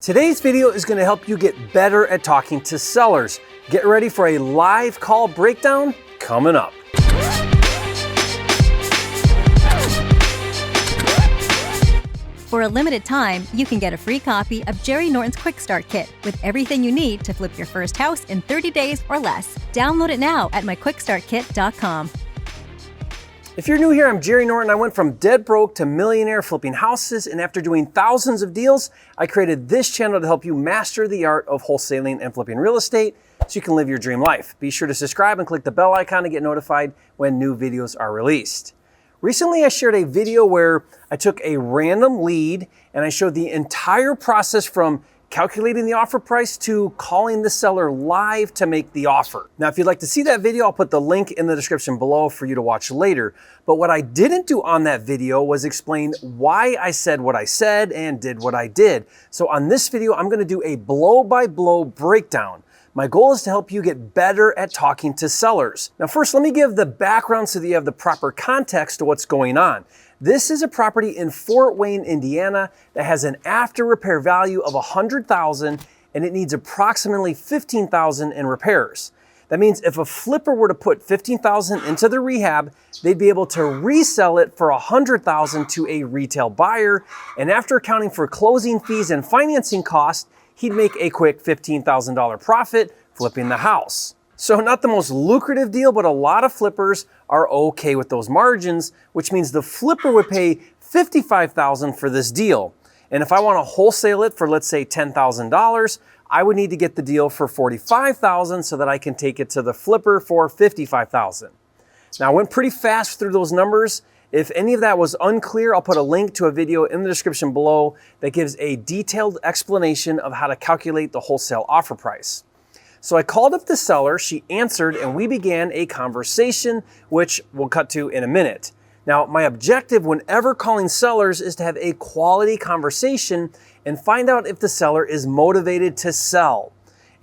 Today's video is going to help you get better at talking to sellers. Get ready for a live call breakdown coming up. For a limited time, you can get a free copy of Jerry Norton's Quickstart Kit with everything you need to flip your first house in 30 days or less. Download it now at myquickstartkit.com. If you're new here, I'm Jerry Norton. I went from dead broke to millionaire flipping houses, and after doing thousands of deals, I created this channel to help you master the art of wholesaling and flipping real estate so you can live your dream life. Be sure to subscribe and click the bell icon to get notified when new videos are released. Recently, I shared a video where I took a random lead and I showed the entire process from calculating the offer price to calling the seller live to make the offer. Now, if you'd like to see that video, I'll put the link in the description below for you to watch later. But what I didn't do on that video was explain why I said what I said and did what I did. So on this video, I'm gonna do a blow-by-blow breakdown. My goal is to help you get better at talking to sellers. Now, first, let me give the background so that you have the proper context to what's going on. This is a property in Fort Wayne, Indiana that has an after repair value of $100,000 and it needs approximately $15,000 in repairs. That means if a flipper were to put $15,000 into the rehab, they'd be able to resell it for $100,000 to a retail buyer. And after accounting for closing fees and financing costs, he'd make a quick $15,000 profit flipping the house. So not the most lucrative deal, but a lot of flippers are okay with those margins, which means the flipper would pay $55,000 for this deal. And if I want to wholesale it for, let's say, $10,000, I would need to get the deal for $45,000 so that I can take it to the flipper for $55,000. Now, I went pretty fast through those numbers. If any of that was unclear, I'll put a link to a video in the description below that gives a detailed explanation of how to calculate the wholesale offer price. So I called up the seller, she answered, and we began a conversation, which we'll cut to in a minute. Now, my objective whenever calling sellers is to have a quality conversation and find out if the seller is motivated to sell.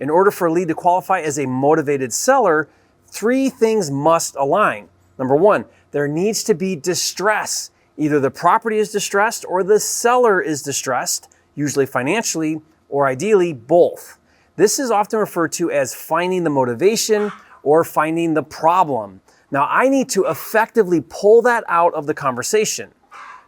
In order for a lead to qualify as a motivated seller, three things must align. Number one, there needs to be distress. Either the property is distressed or the seller is distressed, usually financially, or ideally both. This is often referred to as finding the motivation or finding the problem. Now, I need to effectively pull that out of the conversation.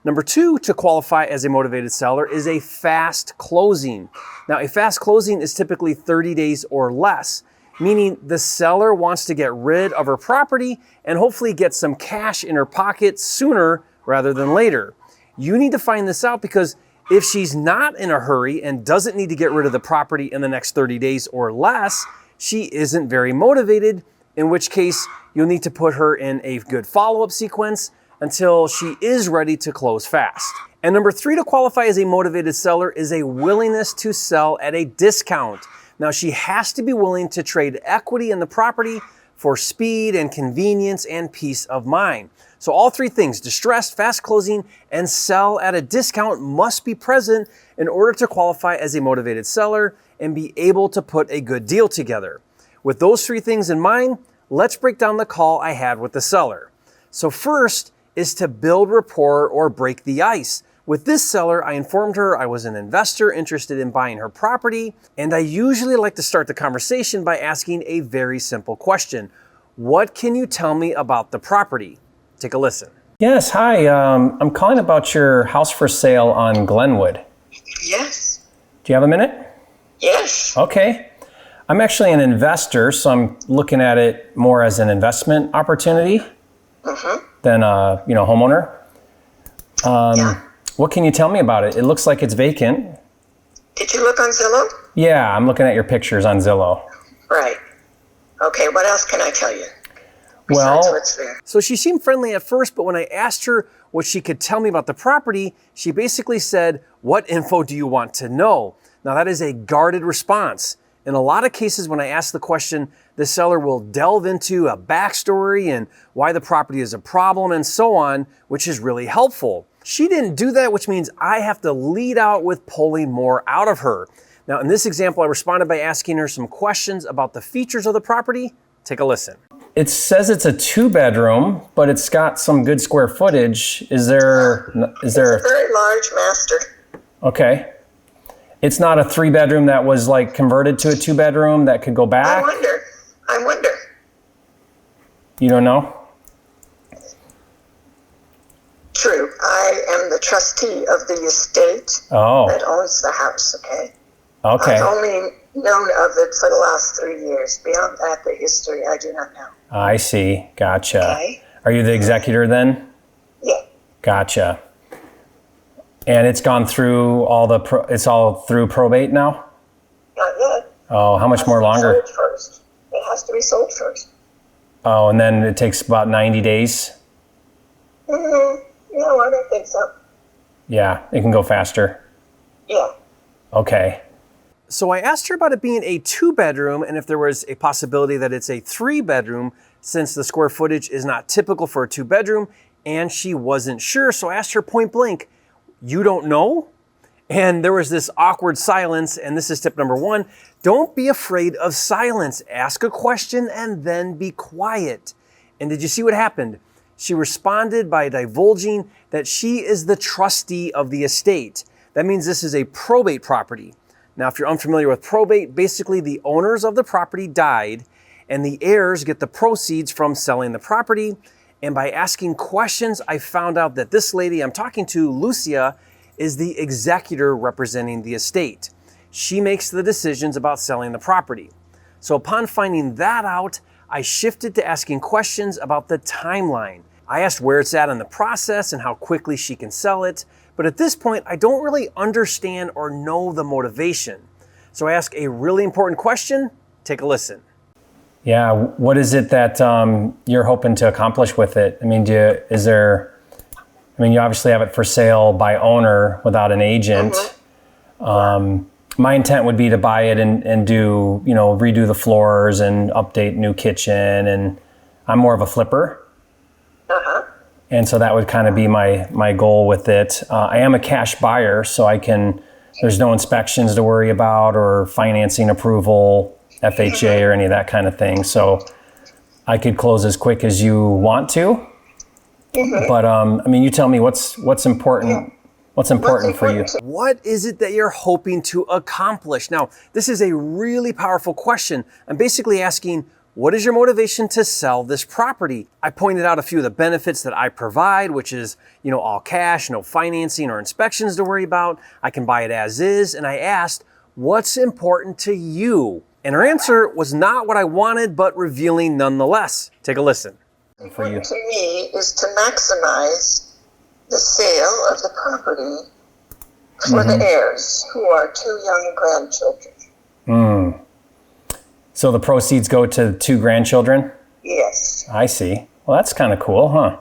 Number two, to qualify as a motivated seller is a fast closing. Now, a fast closing is typically 30 days or less, meaning the seller wants to get rid of her property and hopefully get some cash in her pocket sooner rather than later. You need to find this out because if she's not in a hurry and doesn't need to get rid of the property in the next 30 days or less, she isn't very motivated, in which case you'll need to put her in a good follow-up sequence until she is ready to close fast. And number three, to qualify as a motivated seller is a willingness to sell at a discount. Now, she has to be willing to trade equity in the property for speed and convenience and peace of mind. So all three things, distressed, fast closing, and sell at a discount, must be present in order to qualify as a motivated seller and be able to put a good deal together. With those three things in mind, let's break down the call I had with the seller. So first is to build rapport or break the ice. With this seller, I informed her I was an investor interested in buying her property, and I usually like to start the conversation by asking a very simple question. What can you tell me about the property? Take a listen. Yes, hi. I'm calling about your house for sale on Glenwood. Yes. Do you have a minute? Yes. Okay. I'm actually an investor, so I'm looking at it more as an investment opportunity than a homeowner. Yeah. What can you tell me about it? It looks like it's vacant. Did you look on Zillow? Yeah, I'm looking at your pictures on Zillow. Right. Okay, what else can I tell you? Well, Besides what's there? so she seemed friendly at first, but when I asked her what she could tell me about the property, she basically said, "What info do you want to know?" Now, that is a guarded response. In a lot of cases, when I ask the question, the seller will delve into a backstory and why the property is a problem and so on, which is really helpful. She didn't do that, which means I have to lead out with pulling more out of her. Now, in this example, I responded by asking her some questions about the features of the property. Take a listen. It says it's a 2-bedroom, but it's got some good square footage. Is there It's a very large master. Okay. It's not a 3-bedroom that was like converted to a 2-bedroom that could go back? I wonder. You don't know? True. I am the trustee of the estate that owns the house, okay? Okay. I've only known of it for the last 3 years. Beyond that, the history, I do not know. I see. Gotcha. Okay. Are you the executor then? Yeah. Gotcha. And it's gone through it's all through probate now? Not yet. Oh, how much more longer? Sold first. It has to be sold first. Oh, and then it takes about 90 days? No, I don't think so. Yeah, it can go faster. Yeah. Okay. So I asked her about it being a 2-bedroom and if there was a possibility that it's a 3-bedroom since the square footage is not typical for a 2-bedroom, and she wasn't sure. So I asked her point blank, "You don't know?" And there was this awkward silence, and this is tip number 1. Don't be afraid of silence. Ask a question and then be quiet. And did you see what happened? She responded by divulging that she is the trustee of the estate. That means this is a probate property. Now, if you're unfamiliar with probate, basically the owners of the property died and the heirs get the proceeds from selling the property. And by asking questions, I found out that this lady I'm talking to, Lucia, is the executor representing the estate. She makes the decisions about selling the property. So upon finding that out, I shifted to asking questions about the timeline. I asked where it's at in the process and how quickly she can sell it. But at this point, I don't really understand or know the motivation. So I ask a really important question. Take a listen. Yeah, what is it that you're hoping to accomplish with it? I mean, you obviously have it for sale by owner without an agent. My intent would be to buy it and do, redo the floors and update new kitchen. And I'm more of a flipper. And so that would kind of be my goal with it. I am a cash buyer, so there's no inspections to worry about or financing approval, FHA or any of that kind of thing. So I could close as quick as you want to. But you tell me what's important. What's important for you? What is it that you're hoping to accomplish? Now, this is a really powerful question. I'm basically asking, what is your motivation to sell this property? I pointed out a few of the benefits that I provide, which is, all cash, no financing or inspections to worry about. I can buy it as is. And I asked, what's important to you? And her answer was not what I wanted, but revealing nonetheless. Take a listen. Important to me is to maximize the sale of the property for the heirs, who are 2 young grandchildren. So the proceeds go to 2 grandchildren? Yes. I see. Well, that's kind of cool, huh?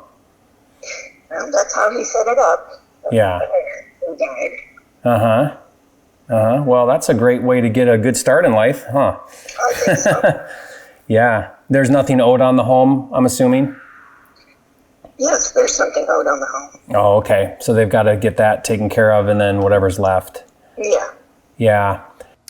Well, that's how he set it up. Yeah. Who died. Well, that's a great way to get a good start in life, huh? I think so. Yeah. There's nothing owed on the home, I'm assuming? Yes, there's something owed on the home. Oh, okay. So they've got to get that taken care of and then whatever's left. Yeah. Yeah.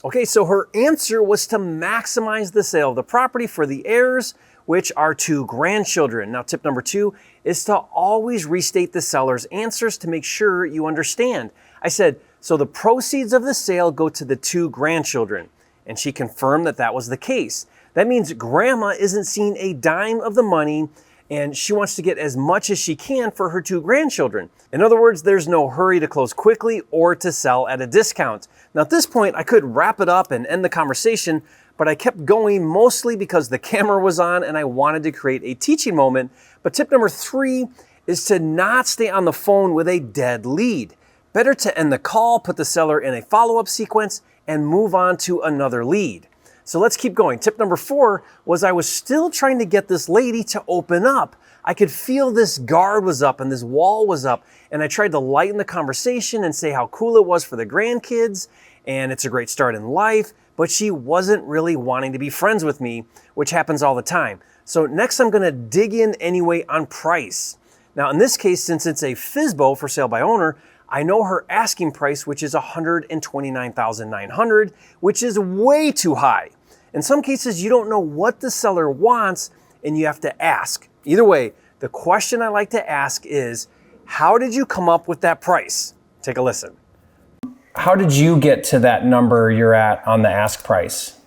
Okay, so her answer was to maximize the sale of the property for the heirs, which are 2 grandchildren. Now, tip number 2 is to always restate the seller's answers to make sure you understand. I said, so the proceeds of the sale go to the 2 grandchildren. And she confirmed that that was the case. That means grandma isn't seeing a dime of the money, and she wants to get as much as she can for her 2 grandchildren. In other words, there's no hurry to close quickly or to sell at a discount. Now at this point, I could wrap it up and end the conversation, but I kept going mostly because the camera was on and I wanted to create a teaching moment. But tip number 3 is to not stay on the phone with a dead lead. Better to end the call, put the seller in a follow-up sequence, and move on to another lead. So let's keep going. Tip number 4 was I was still trying to get this lady to open up. I could feel this guard was up and this wall was up, and I tried to lighten the conversation and say how cool it was for the grandkids and it's a great start in life, but she wasn't really wanting to be friends with me, which happens all the time. So next I'm gonna dig in anyway on price. Now in this case, since it's a FSBO for sale by owner, I know her asking price, which is $129,900, which is way too high. In some cases, you don't know what the seller wants and you have to ask. Either way, the question I like to ask is, how did you come up with that price? Take a listen. how did you get to that number you're at on the ask price?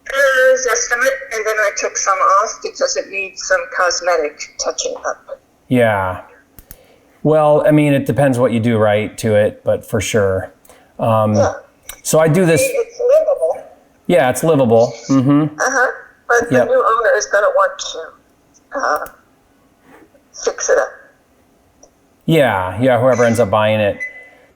It was estimate, and then I took some off because it needs some cosmetic touching up. Yeah. Well, I mean, it depends what you do right to it, but for sure. Yeah. So I do this. It's livable. Yeah, it's livable. Mm-hmm. But the new owner is going to want to fix it up. Yeah, whoever ends up buying it.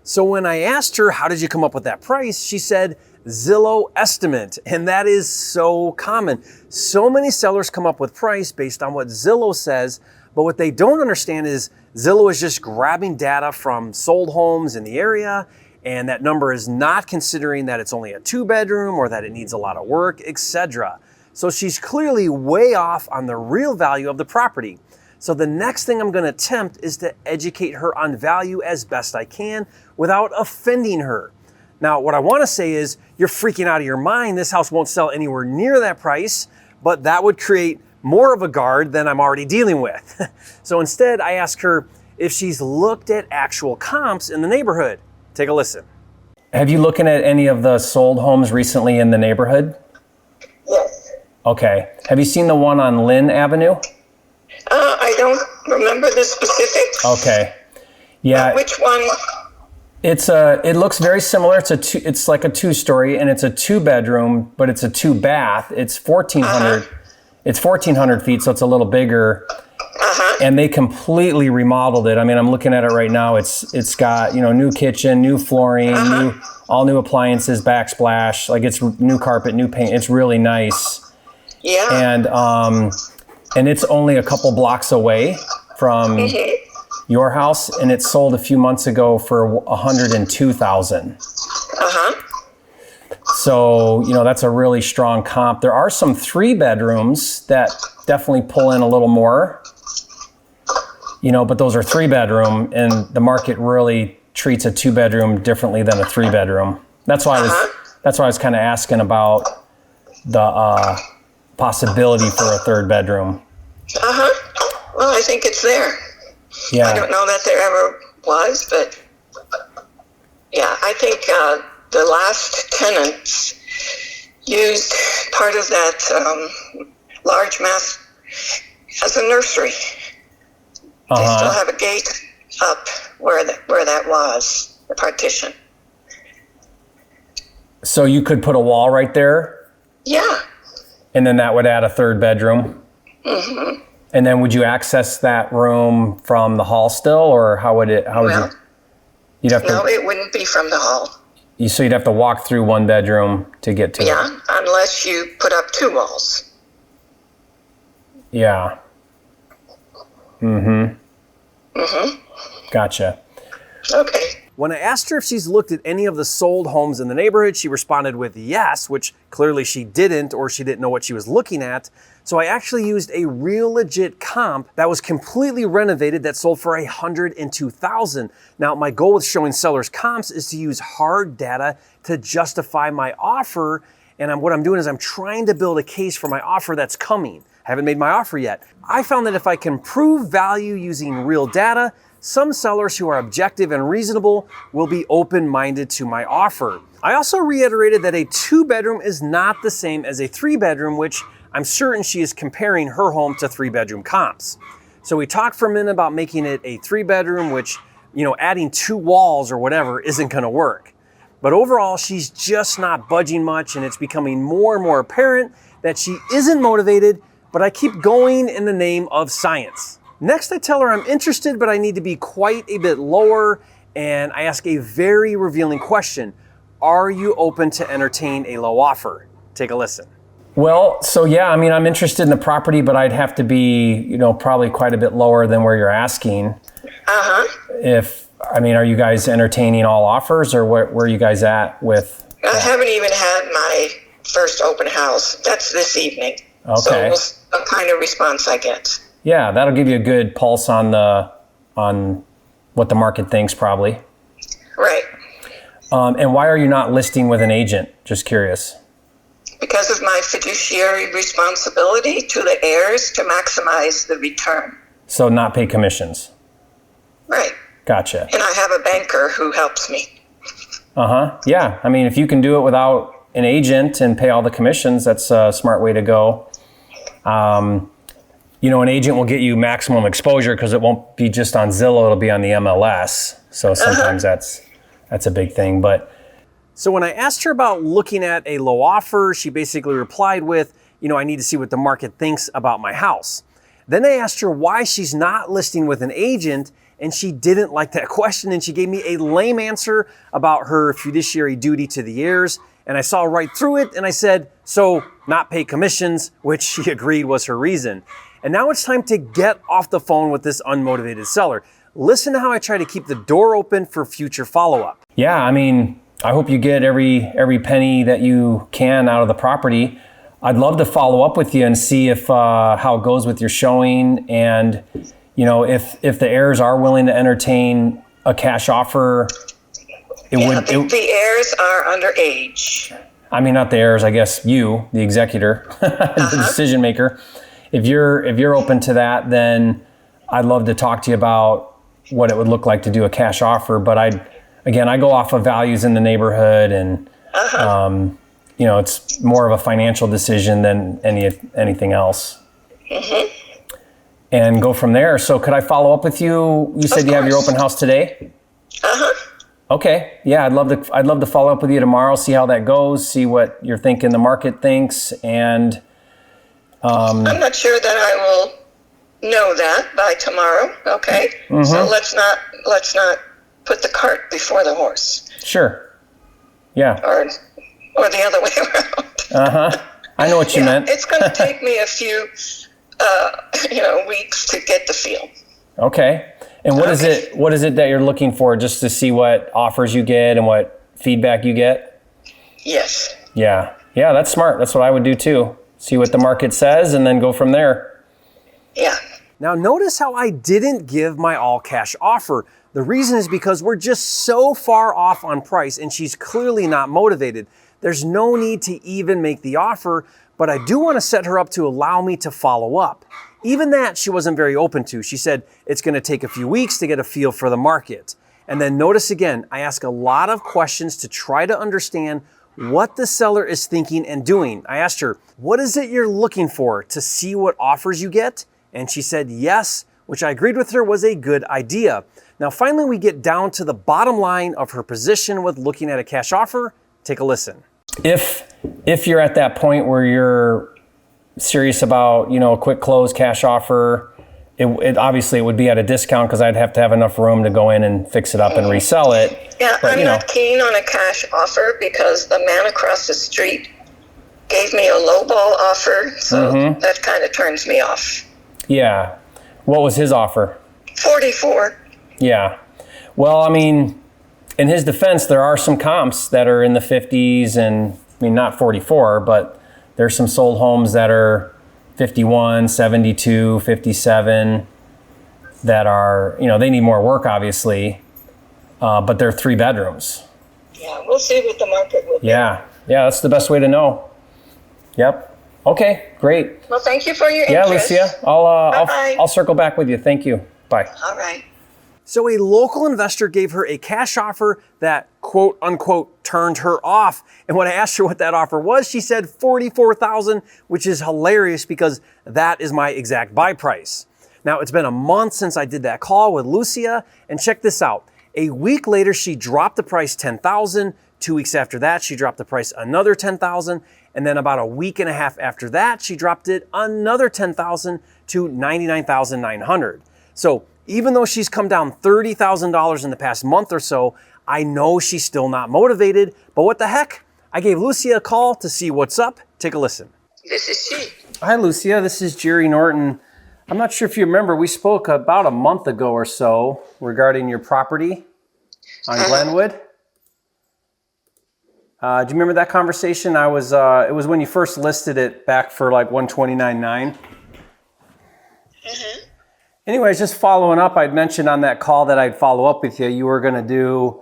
So when I asked her, how did you come up with that price? She said, Zillow estimate. And that is so common. So many sellers come up with price based on what Zillow says, but what they don't understand is Zillow is just grabbing data from sold homes in the area, and that number is not considering that it's only a 2-bedroom or that it needs a lot of work, etc. So she's clearly way off on the real value of the property. So the next thing I'm going to attempt is to educate her on value as best I can without offending her. Now, what I want to say is, you're freaking out of your mind. This house won't sell anywhere near that price, but that would create more of a guard than I'm already dealing with. So instead, I ask her if she's looked at actual comps in the neighborhood. Take a listen. Have you looking at any of the sold homes recently in the neighborhood? Yes. Okay. Have you seen the one on Lynn Avenue? I don't remember the specifics. Okay. Yeah. Which one? It looks very similar. It's like a 2-story, and it's a 2-bedroom, but it's a 2-bath. It's 1,400. It's 1,400 feet, so it's a little bigger. And they completely remodeled it. I mean, I'm looking at it right now. It's got, new kitchen, new flooring, all new appliances, backsplash. Like, it's new carpet, new paint. It's really nice. Yeah. And it's only a couple blocks away from your house, and it sold a few months ago for $102,000. So, that's a really strong comp. There are some 3-bedrooms that definitely pull in a little more, but those are 3-bedroom, and the market really treats a 2-bedroom differently than a 3-bedroom. That's why I was kind of asking about the possibility for a 3rd bedroom. Well, I think it's there. Yeah. I don't know that there ever was, but yeah, I think the last tenants used part of that large mass as a nursery. They still have a gate up where that was, the partition. So you could put a wall right there? Yeah. And then that would add a 3rd bedroom? Mm-hmm. And then would you access that room from the hall still, or how would you? You'd have to. No, it wouldn't be from the hall. So you'd have to walk through one bedroom to get to it. Yeah, unless you put up 2 walls. Yeah. Gotcha. Okay. When I asked her if she's looked at any of the sold homes in the neighborhood, she responded with yes, which clearly she didn't, or she didn't know what she was looking at. So I actually used a real legit comp that was completely renovated that sold for $102,000. Now, my goal with showing sellers comps is to use hard data to justify my offer. And what I'm doing is I'm trying to build a case for my offer that's coming. I haven't made my offer yet. I found that if I can prove value using real data, some sellers who are objective and reasonable will be open-minded to my offer. I also reiterated that a 2-bedroom is not the same as a 3-bedroom, which I'm certain she is comparing her home to 3-bedroom comps. So we talked for a minute about making it a 3-bedroom, which, adding 2 walls or whatever isn't gonna work. But overall, she's just not budging much, and it's becoming more and more apparent that she isn't motivated, but I keep going in the name of science. Next, I tell her I'm interested, but I need to be quite a bit lower, and I ask a very revealing question. Are you open to entertain a low offer? Take a listen. Well, so yeah, I'm interested in the property, but I'd have to be, probably quite a bit lower than where you're asking. Are you guys entertaining all offers, or where are you guys at with? I haven't even had my first open house. That's this evening. Okay. So we'll see what kind of response I get. Yeah, that'll give you a good pulse on what the market thinks, probably. Right. And why are you not listing with an agent? Just curious. Because of my fiduciary responsibility to the heirs to maximize the return. So not pay commissions. Right. Gotcha. And I have a banker who helps me. Yeah. I mean, if you can do it without an agent and pay all the commissions, that's a smart way to go. An agent will get you maximum exposure because it won't be just on Zillow, it'll be on the MLS. So sometimes that's a big thing. But so when I asked her about looking at a low offer, she basically replied with, I need to see what the market thinks about my house. Then I asked her why she's not listing with an agent, and she didn't like that question, and she gave me a lame answer about her fiduciary duty to the heirs. And I saw right through it, and I said, so not pay commissions, which she agreed was her reason. And now it's time to get off the phone with this unmotivated seller. Listen to how I try to keep the door open for future follow-up. Yeah, I mean, I hope you get every penny that you can out of the property. I'd love to follow up with you and see if how it goes with your showing, and if the heirs are willing to entertain a cash offer. The heirs are underage. I mean, not the heirs, I guess you, the executor, the decision maker. If you're open to that, then I'd love to talk to you about what it would look like to do a cash offer. But I go off of values in the neighborhood, and it's more of a financial decision than anything else. And go from there. So could I follow up with you? You said you have your open house today? Okay. Yeah, I'd love to follow up with you tomorrow, see how that goes, see what you're thinking the market thinks, and I'm not sure that I will know that by tomorrow. Okay. So let's not put the cart before the horse. Sure. Yeah. Or the other way around. I know what you meant. It's going to take me a few weeks to get the feel. Okay. And what is it that you're looking for, just to see what offers you get and what feedback you get? Yes. Yeah. Yeah, that's smart. That's what I would do too. See what the market says and then go from there. Yeah. Now notice how I didn't give my all cash offer. The reason is because we're just so far off on price and she's clearly not motivated. There's no need to even make the offer, but I do want to set her up to allow me to follow up. Even that she wasn't very open to. She said it's going to take a few weeks to get a feel for the market. And then notice again, I ask a lot of questions to try to understand what the seller is thinking and doing. I asked her, what is it you're looking for to see what offers you get? And she said yes, which I agreed with her was a good idea. Now finally we get down to the bottom line of her position with looking at a cash offer. Take a listen. If you're at that point where you're serious about, a quick close cash offer, it obviously it would be at a discount because I'd have to have enough room to go in and fix it up and resell it. Yeah, but, I'm not keen on a cash offer because the man across the street gave me a lowball offer, so that kind of turns me off. Yeah. What was his offer? 44. Yeah. Well, I mean, in his defense, there are some comps that are in the 50s, and I mean, not 44, but there's some sold homes that are 51, 72, 57 that are, they need more work, obviously, but they're 3 bedrooms. Yeah, we'll see what the market will be. Yeah, that's the best way to know. Yep. Okay, great. Well, thank you for your interest. Yeah, Lucia, I'll circle back with you. Thank you. Bye. All right. So a local investor gave her a cash offer that quote unquote turned her off. And when I asked her what that offer was, she said $44,000, which is hilarious because that is my exact buy price. Now it's been a month since I did that call with Lucia, and check this out. A week later, she dropped the price $10,000. 2 weeks after that, she dropped the price another $10,000. And then about a week and a half after that, she dropped it another $10,000 to $99,900. So even though she's come down $30,000 in the past month or so, I know she's still not motivated, but what the heck? I gave Lucia a call to see what's up. Take a listen. This is she. Hi, Lucia. This is Jerry Norton. I'm not sure if you remember, we spoke about a month ago or so regarding your property on Glenwood. Do you remember that conversation? It was when you first listed it back for like $129,900. Anyways, just following up, I'd mentioned on that call that I'd follow up with you. You were going to do,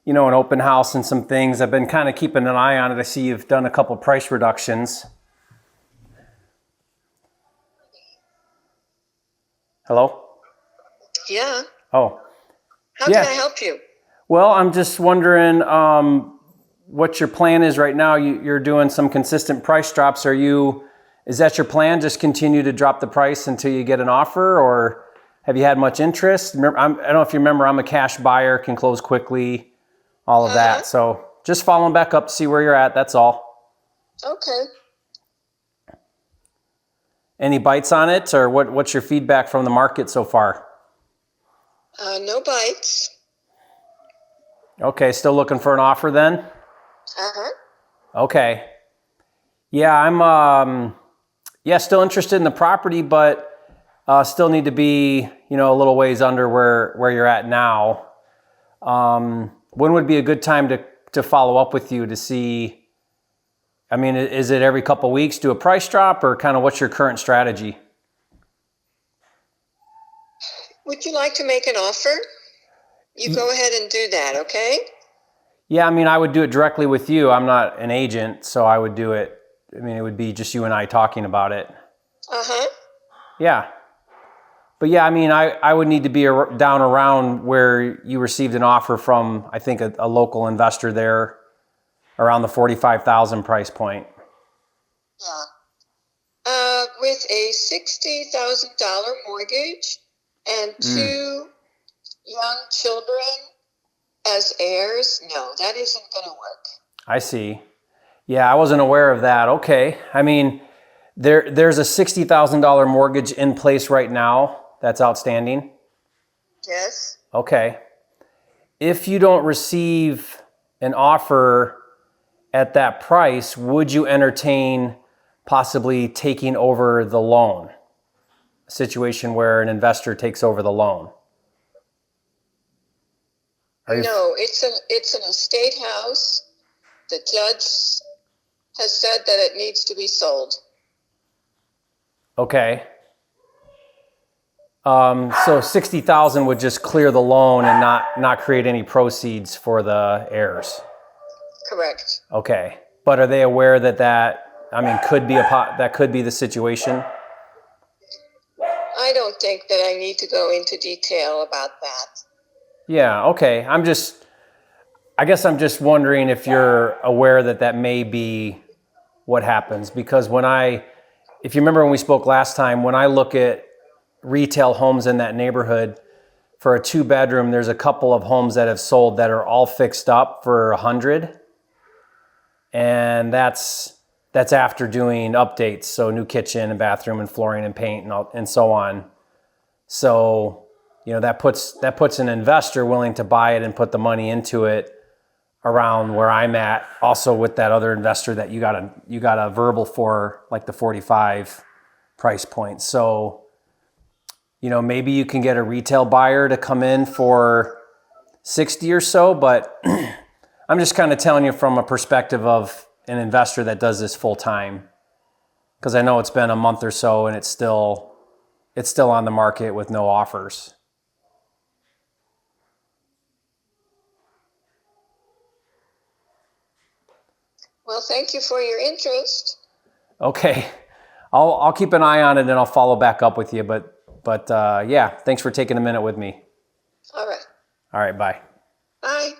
an open house and some things. I've been kind of keeping an eye on it. I see you've done a couple price reductions. Hello? Yeah. Oh. How can I help you? Well, I'm just wondering what your plan is right now. You're doing some consistent price drops. Is that your plan? Just continue to drop the price until you get an offer, or have you had much interest? I don't know if you remember, I'm a cash buyer, can close quickly, all of that. So just following back up to see where you're at. That's all. Okay. Any bites on it, or what's your feedback from the market so far? No bites. Okay, still looking for an offer then? Uh-huh. Okay. Yeah, I'm still interested in the property, but still need to be, a little ways under where you're at now. When would be a good time to follow up with you to see? I mean, is it every couple of weeks do a price drop, or kind of what's your current strategy? Would you like to make an offer? You go ahead and do that, okay? Yeah, I mean, I would do it directly with you. I'm not an agent, so I would do it. I mean, it would be just you and I talking about it. Uh-huh. Yeah. But yeah, I mean, I would need to be down around where you received an offer from, I think, a local investor there around the $45,000 price point. Yeah. With a $60,000 mortgage and two young children as heirs, no, that isn't going to work. I see. Yeah, I wasn't aware of that. Okay. I mean, there's a $60,000 mortgage in place right now that's outstanding? Yes. Okay. If you don't receive an offer at that price, would you entertain possibly taking over the loan? A situation where an investor takes over the loan? No, it's an estate house. The judge has said that it needs to be sold. Okay. So $60,000 would just clear the loan and not create any proceeds for the heirs. Correct. Okay. But are they aware that could be that could be the situation? I don't think that I need to go into detail about that. Yeah, okay. I guess I'm just wondering if you're aware that may be what happens, because if you remember when we spoke last time, when I look at retail homes in that neighborhood for a 2-bedroom, there's a couple of homes that have sold that are all fixed up for 100. And that's after doing updates, so new kitchen and bathroom and flooring and paint and so on. So, that puts an investor willing to buy it and put the money into it around where I'm at. Also with that other investor that you got a verbal for, like the 45 price point. So, maybe you can get a retail buyer to come in for 60 or so, but I'm just kind of telling you from a perspective of an investor that does this full time, because I know it's been a month or so and it's still on the market with no offers. Well, thank you for your interest. Okay, I'll keep an eye on it and I'll follow back up with you. But yeah, thanks for taking a minute with me. All right. All right, bye. Bye.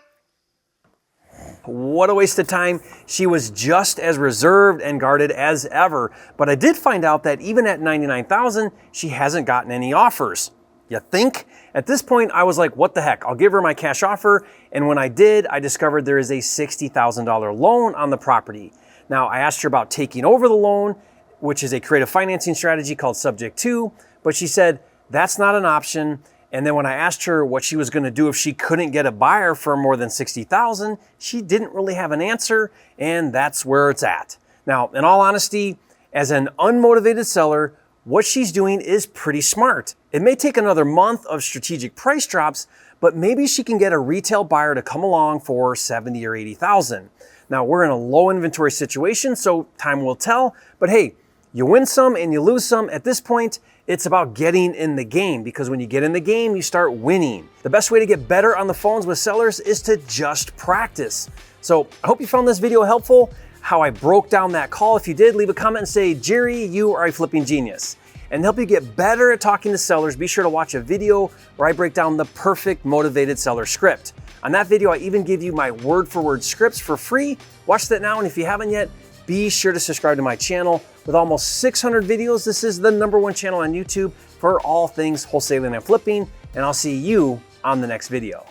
What a waste of time. She was just as reserved and guarded as ever. But I did find out that even at $99,000, she hasn't gotten any offers. You think? At this point, I was like, what the heck? I'll give her my cash offer. And when I did, I discovered there is a $60,000 loan on the property. Now, I asked her about taking over the loan, which is a creative financing strategy called Subject to, but she said that's not an option. And then when I asked her what she was going to do if she couldn't get a buyer for more than $60,000, she didn't really have an answer, and that's where it's at. Now, in all honesty, as an unmotivated seller, what she's doing is pretty smart. It may take another month of strategic price drops, but maybe she can get a retail buyer to come along for $70,000 or $80,000. Now, we're in a low inventory situation, so time will tell, but hey, you win some and you lose some. At this point, it's about getting in the game, because when you get in the game, you start winning. The best way to get better on the phones with sellers is to just practice. So I hope you found this video helpful, how I broke down that call. If you did, leave a comment and say, Jerry, you are a flipping genius. And to help you get better at talking to sellers, be sure to watch a video where I break down the perfect motivated seller script. On that video, I even give you my word-for-word scripts for free. Watch that now, and if you haven't yet, be sure to subscribe to my channel. With almost 600 videos, this is the #1 channel on YouTube for all things wholesaling and flipping, and I'll see you on the next video.